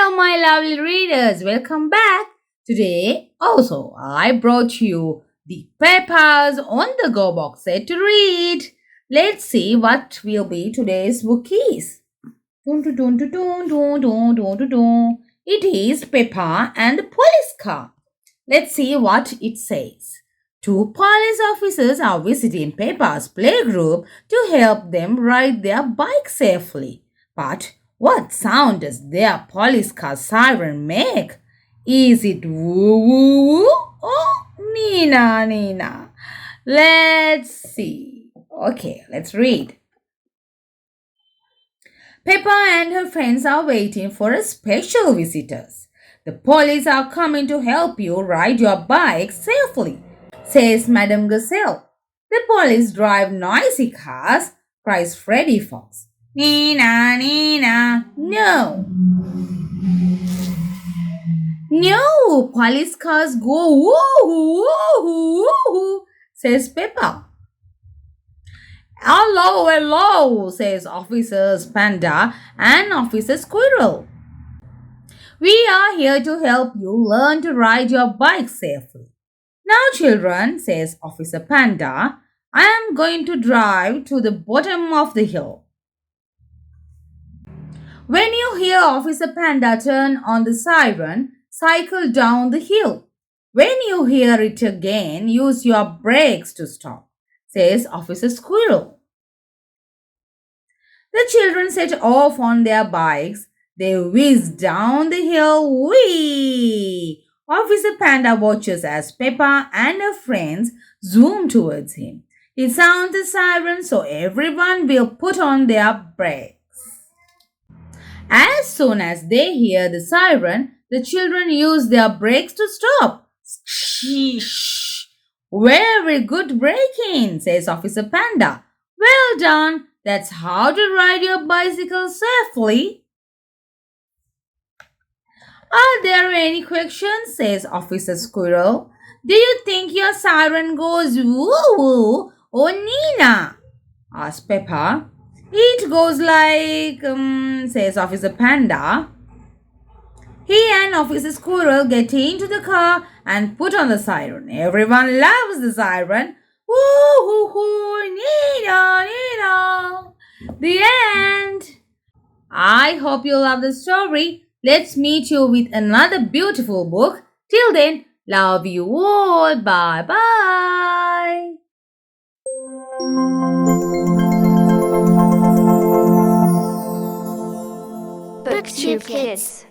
Hello, my lovely readers. Welcome back. Today, also, I brought you the Peppa's on the Go box set to read. Let's see what will be today's book is. Dun, dun, dun, dun, dun, dun, dun, dun, dun, dun. It is Peppa and the police car. Let's see what it says. Two police officers are visiting Peppa's playgroup to help them ride their bike safely. But what sound does their police car siren make? Is it woo woo woo or Nina Nina? Let's see. Okay, let's read. Peppa and her friends are waiting for a special visitors. The police are coming to help you ride your bike safely, says Madame Gazelle. The police drive noisy cars, cries Freddy Fox. Nina, Nina, no. No, police cars go woo woo woo, says Peppa. Hello, hello, says Officer Panda and Officer Squirrel. We are here to help you learn to ride your bike safely. Now, children, says Officer Panda, I am going to drive to the bottom of the hill. When you hear Officer Panda turn on the siren, cycle down the hill. When you hear it again, use your brakes to stop, says Officer Squirrel. The children set off on their bikes. They whiz down the hill. Whee! Officer Panda watches as Peppa and her friends zoom towards him. He sounds the siren so everyone will put on their brakes. As soon as they hear the siren, the children use their brakes to stop. Shh! Very good braking, says Officer Panda. Well done. That's how to ride your bicycle safely. Are there any questions? Says Officer Squirrel. Do you think your siren goes woo-woo or Nina? Asks Peppa. It goes like, says Officer Panda. He and Officer Squirrel get into the car and put on the siren. Everyone loves the siren. Woo-hoo-hoo, Nina, Nina. The end. I hope you love the story. Let's meet you with another beautiful book. Till then, love you all. Bye-bye. BookTube Kids.